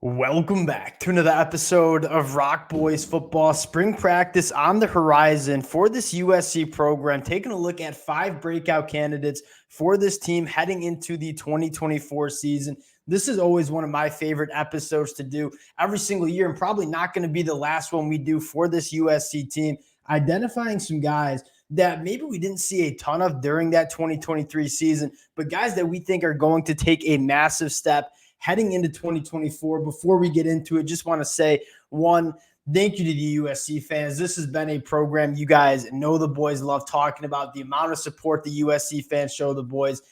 Welcome back to another episode of Rock Boys Football. Spring practice on the horizon for this USC program. Taking a look at 5 breakout candidates for this team heading into the 2024 season. This is always one of my favorite episodes to do every single year, and probably not going to be the last one we do for this USC team. Identifying some guys that maybe we didn't see a ton of during that 2023 season, but guys that we think are going to take a massive step heading into 2024. Before we get into it, just want to say, one, thank you to the USC fans. This has been a program you guys know the boys love talking about. The amount of support the USC fans show the boys.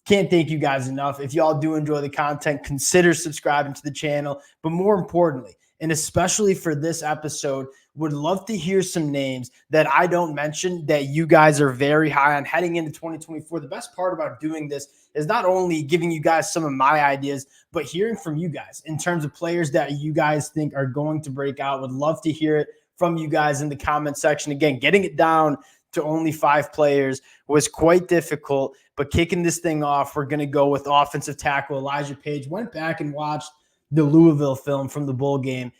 Can't thank you guys enough. If y'all do enjoy the content, consider subscribing to the channel. But more importantly, and especially for this episode, would love to hear some names that I don't mention that you guys are very high on heading into 2024. The best part about doing this is not only giving you guys some of my ideas, but hearing from you guys in terms of players that you guys think are going to break out. Would love to hear it from you guys in the comment section. Again, getting it down to only 5 players was quite difficult, but kicking this thing off, we're going to go with offensive tackle Elijah Paige. Went back and watched the Louisville film from the bowl game.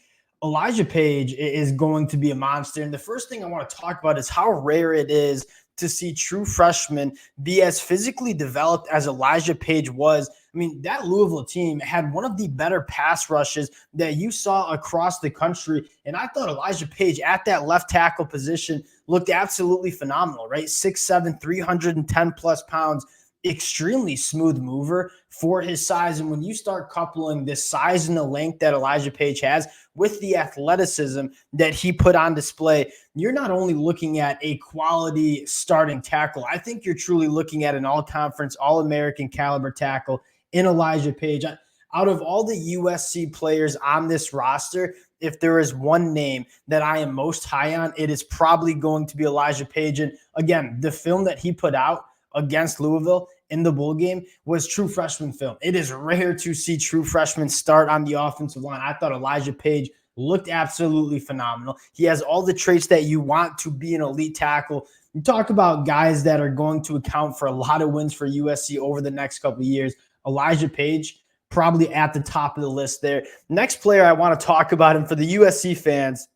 Elijah Paige is going to be a monster. And the first thing I want to talk about is how rare it is to see true freshmen be as physically developed as Elijah Paige was. I mean, that Louisville team had one of the better pass rushes that you saw across the country. And I thought Elijah Paige at that left tackle position looked absolutely phenomenal, right? 6'7", 310 plus pounds. Extremely smooth mover for his size. And when you start coupling the size and the length that Elijah Paige has with the athleticism that he put on display, you're not only looking at a quality starting tackle. I think you're truly looking at an all-conference, all-American caliber tackle in Elijah Paige. Out of all the USC players on this roster, if there is one name that I am most high on, it is probably going to be Elijah Paige. And again, the film that he put out against Louisville in the bowl game was true freshman film. It is rare to see true freshmen start on the offensive line. I thought Elijah Paige looked absolutely phenomenal. He has all the traits that you want to be an elite tackle. You talk about guys that are going to account for a lot of wins for USC over the next couple of years. Elijah Paige, probably at the top of the list there. Next player I want to talk about, and for the USC fans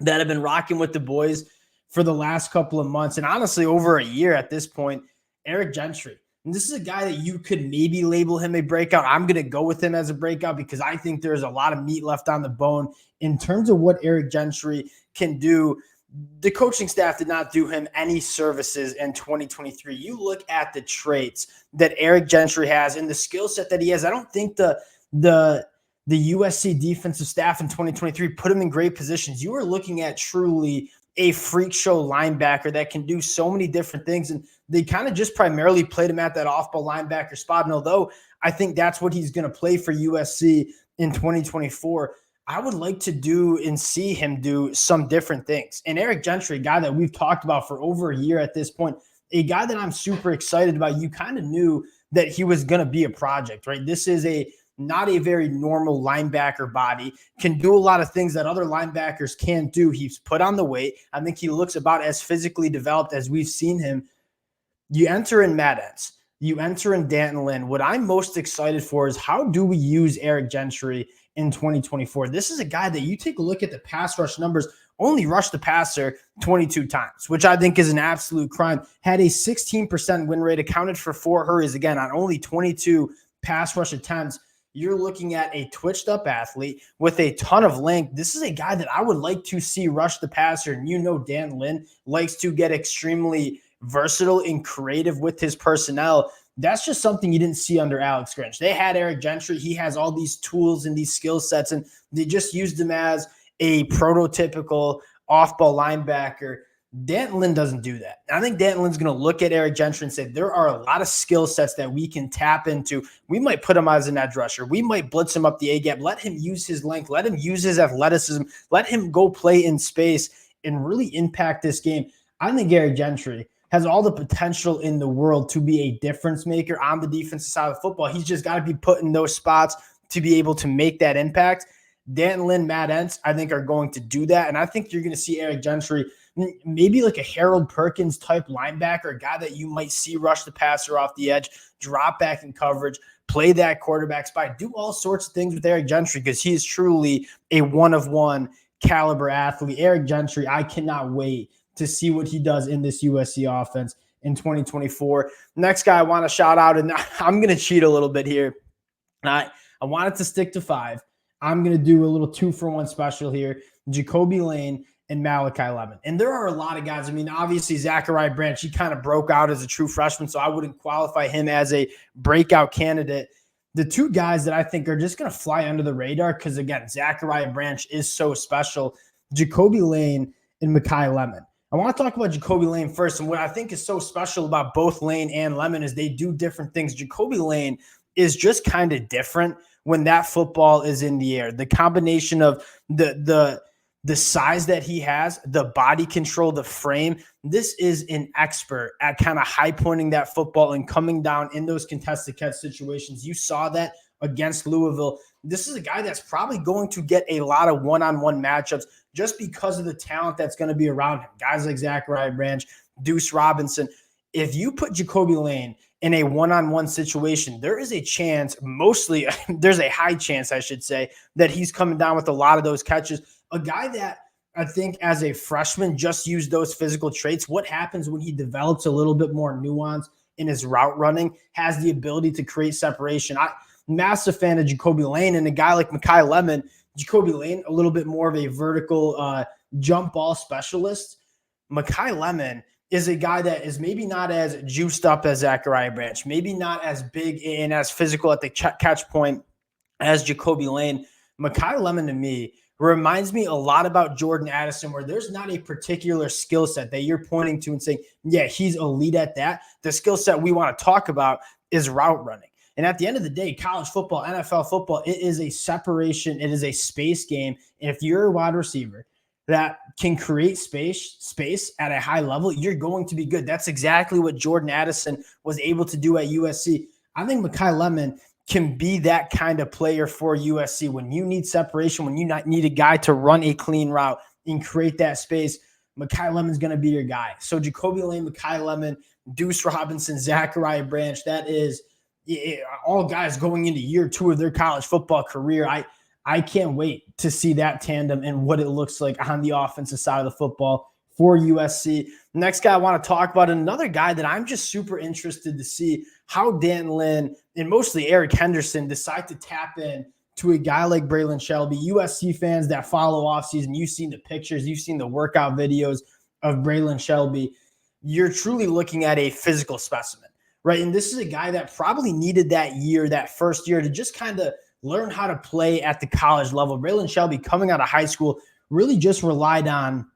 that have been rocking with the boys for the last couple of months, and honestly over a year at this point, Eric Gentry. And this is a guy that you could maybe label him a breakout. I'm going to go with him as a breakout because I think there's a lot of meat left on the bone in terms of what Eric Gentry can do. The coaching staff did not do him any services in 2023. You look at the traits that Eric Gentry has and the skill set that he has. I don't think the USC defensive staff in 2023 put him in great positions. You are looking at truly a freak show linebacker that can do so many different things. And they kind of just primarily played him at that off-ball linebacker spot. And although I think that's what he's going to play for USC in 2024, I would like to do and see him do some different things. And Eric Gentry, a guy that we've talked about for over a year at this point, a guy that I'm super excited about. You kind of knew that he was going to be a project, right? This is not a very normal linebacker body, can do a lot of things that other linebackers can't do. He's put on the weight. I think he looks about as physically developed as we've seen him. You enter in Matt Entz. You enter in Danton Lynn. What I'm most excited for is how do we use Eric Gentry in 2024? This is a guy that you take a look at the pass rush numbers, only rushed the passer 22 times, which I think is an absolute crime. Had a 16% win rate, accounted for 4 hurries, again, on only 22 pass rush attempts. You're looking at a twitched-up athlete with a ton of length. This is a guy that I would like to see rush the passer. And you know Dan Lynn likes to get extremely versatile and creative with his personnel. That's just something you didn't see under Alex Grinch. They had Eric Gentry. He has all these tools and these skill sets, and they just used him as a prototypical off-ball linebacker. Danton Lynn doesn't do that. I think Danton Lynn's going to look at Eric Gentry and say, there are a lot of skill sets that we can tap into. We might put him as an edge rusher. We might blitz him up the A-gap. Let him use his length. Let him use his athleticism. Let him go play in space and really impact this game. I think Eric Gentry has all the potential in the world to be a difference maker on the defensive side of football. He's just got to be put in those spots to be able to make that impact. Danton Lynn, Matt Entz, I think are going to do that. And I think you're going to see Eric Gentry, maybe like a Harold Perkins type linebacker, a guy that you might see rush the passer off the edge, drop back in coverage, play that quarterback spot, do all sorts of things with Eric Gentry because he is truly a one-of-one caliber athlete. Eric Gentry, I cannot wait to see what he does in this USC offense in 2024. Next guy I want to shout out, and I'm going to cheat a little bit here. I wanted to stick to 5. I'm going to do a little 2-for-1 special here. Jacoby Lane and Malachi Lemon. And there are a lot of guys. I mean, obviously, Zachariah Branch, he kind of broke out as a true freshman, so I wouldn't qualify him as a breakout candidate. The 2 guys that I think are just going to fly under the radar, because, again, Zachariah Branch is so special, Jacoby Lane and Malachi Lemon. I want to talk about Jacoby Lane first, and what I think is so special about both Lane and Lemon is they do different things. Jacoby Lane is just kind of different when that football is in the air. The combination of the size that he has, the body control, the frame. This is an expert at kind of high pointing that football and coming down in those contested catch situations. You saw that against Louisville. This is a guy that's probably going to get a lot of one-on-one matchups just because of the talent that's going to be around him. Guys like Zachariah Branch, Deuce Robinson. If you put Jacoby Lane in a one-on-one situation, there is a chance, there's a high chance, I should say, that he's coming down with a lot of those catches. A guy that I think as a freshman just used those physical traits. What happens when he develops a little bit more nuance in his route running, has the ability to create separation. I'm massive fan of Jacoby Lane, and a guy like Malachi Lemon. Jacoby Lane, a little bit more of a vertical jump ball specialist. Malachi Lemon is a guy that is maybe not as juiced up as Zachariah Branch, maybe not as big and as physical at the catch point as Jacoby Lane. Malachi Lemon, to me, reminds me a lot about Jordan Addison, where there's not a particular skill set that you're pointing to and saying, yeah, he's elite at that. The skill set we want to talk about is route running. And at the end of the day, college football, NFL football, it is a separation. It is a space game. And if you're a wide receiver that can create space at a high level, you're going to be good. That's exactly what Jordan Addison was able to do at USC. I think Malachi Lemon can be that kind of player for USC. When you need separation, when you need a guy to run a clean route and create that space, Malachi Lemon's going to be your guy. So Jacoby Lane, Malachi Lemon, Deuce Robinson, Zachariah Branch, that is all guys going into year 2 of their college football career. I can't wait to see that tandem and what it looks like on the offensive side of the football for USC. Next guy I want to talk about, another guy that I'm just super interested to see how Dan Lynn and mostly Eric Henderson decide to tap in to a guy like Braylon Shelby. USC fans that follow offseason, you've seen the pictures, you've seen the workout videos of Braylon Shelby. You're truly looking at a physical specimen, right? And this is a guy that probably needed that first year to just kind of learn how to play at the college level. Braylon Shelby, coming out of high school, really just relied on,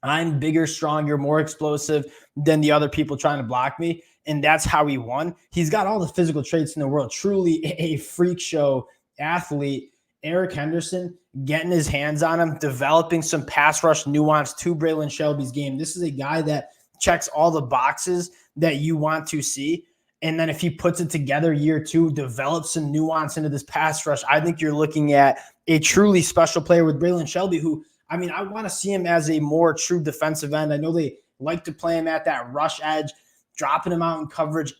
I'm bigger, stronger, more explosive than the other people trying to block me. And that's how he won. He's got all the physical traits in the world. Truly a freak show athlete. Eric Henderson getting his hands on him, developing some pass rush nuance to Braylon Shelby's game. This is a guy that checks all the boxes that you want to see. And then if he puts it together year 2, develops some nuance into this pass rush, I think you're looking at a truly special player with Braylon Shelby, who, I mean, I want to see him as a more true defensive end. I know they like to play him at that rush edge, dropping him out in coverage.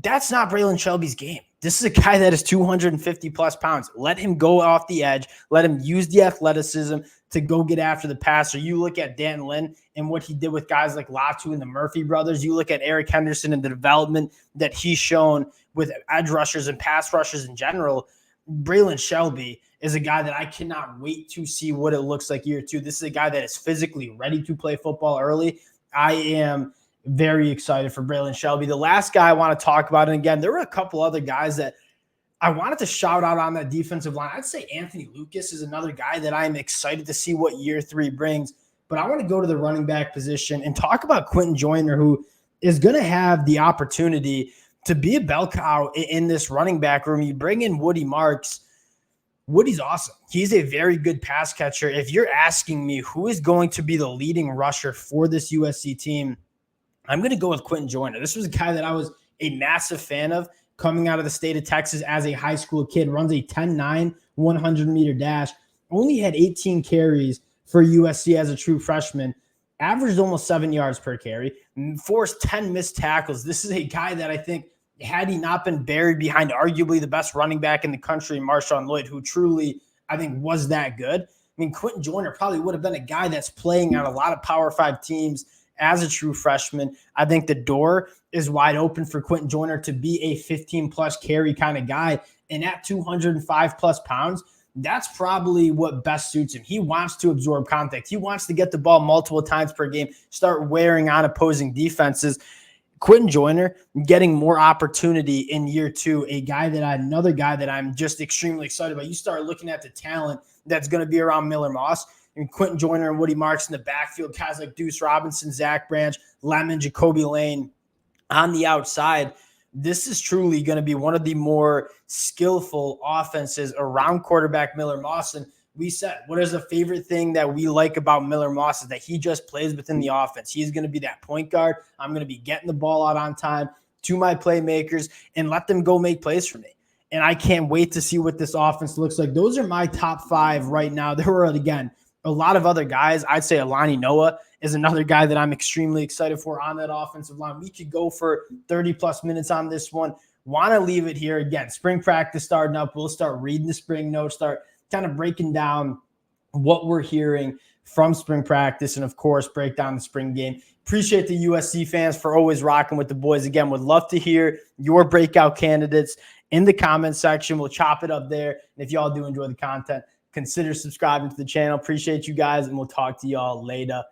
That's not Braylon Shelby's game. This is a guy that is 250 plus pounds. Let him go off the edge. Let him use the athleticism to go get after the passer. You look at Dan Lynn and what he did with guys like Latu and the Murphy brothers. You look at Eric Henderson and the development that he's shown with edge rushers and pass rushers in general. Braylon Shelby is a guy that I cannot wait to see what it looks like year 2. This is a guy that is physically ready to play football early. I am very excited for Braylon Shelby. The last guy I want to talk about, and again, there were a couple other guys that I wanted to shout out on that defensive line. I'd say Anthony Lucas is another guy that I'm excited to see what year 3 brings. But I want to go to the running back position and talk about Quinton Joiner, who is going to have the opportunity to be a bell cow in this running back room. You bring in Woody Marks. Woody's awesome. He's a very good pass catcher. If you're asking me who is going to be the leading rusher for this USC team, I'm going to go with Quinton Joiner. This was a guy that I was a massive fan of coming out of the state of Texas as a high school kid. Runs a 10.9 100-meter dash. Only had 18 carries for USC as a true freshman. Averaged almost 7 yards per carry. Forced 10 missed tackles. This is a guy that I think had he not been buried behind arguably the best running back in the country, Marshawn Lloyd, who truly, I think, was that good. I mean, Quinton Joiner probably would have been a guy that's playing on a lot of Power 5 teams as a true freshman. I think the door is wide open for Quinton Joiner to be a 15-plus carry kind of guy. And at 205-plus pounds, that's probably what best suits him. He wants to absorb contact. He wants to get the ball multiple times per game, start wearing on opposing defenses. Quinton Joiner getting more opportunity in year 2, another guy that I'm just extremely excited about. You start looking at the talent that's going to be around Miller Moss and Quinton Joiner and Woody Marks in the backfield, guys like Deuce Robinson, Zach Branch, Lemon, Jacoby Lane on the outside. This is truly going to be one of the more skillful offenses around quarterback Miller Moss. And we said, what is the favorite thing that we like about Miller Moss is that he just plays within the offense. He's going to be that point guard. I'm going to be getting the ball out on time to my playmakers and let them go make plays for me. And I can't wait to see what this offense looks like. Those are my top 5 right now. There were, again, a lot of other guys. I'd say Alani Noah is another guy that I'm extremely excited for on that offensive line. We could go for 30-plus minutes on this one. Want to leave it here. Again, spring practice starting up. We'll start reading the spring notes, start kind of breaking down what we're hearing from spring practice, and, of course, break down the spring game. Appreciate the USC fans for always rocking with the boys. Again, would love to hear your breakout candidates in the comment section. We'll chop it up there. And if y'all do enjoy the content, consider subscribing to the channel. Appreciate you guys, and we'll talk to y'all later.